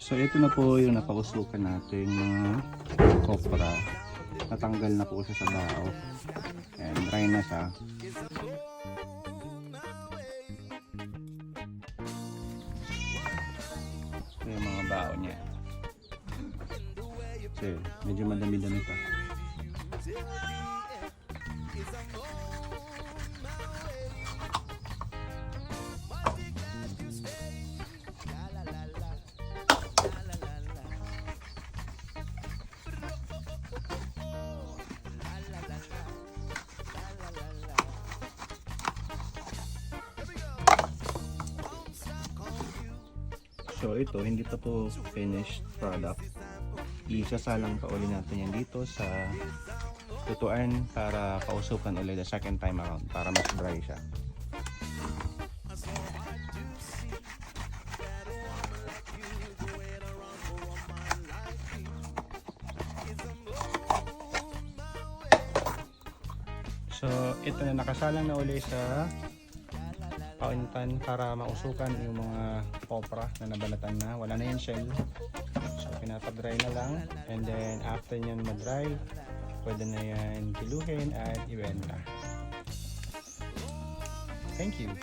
So ito na po yung napausukan natin mga kopra. Natanggal na po siya sa bao. And dry na siya. Ito yung mga bao niya. So medyo madami-dami pa. So ito, hindi pa to finished product. Isasalang pa uli natin yan dito sa tutuan para pausukan ulit the second time around para mas dry siya. So ito na nakasalang na uli sa paunitan para mausukan yung mga kopra na nabalatan na, wala na yung shell. So pinapag-dry na lang, and then after nyan mag-dry, pwede na yan kiluhin at ibenta. Thank you!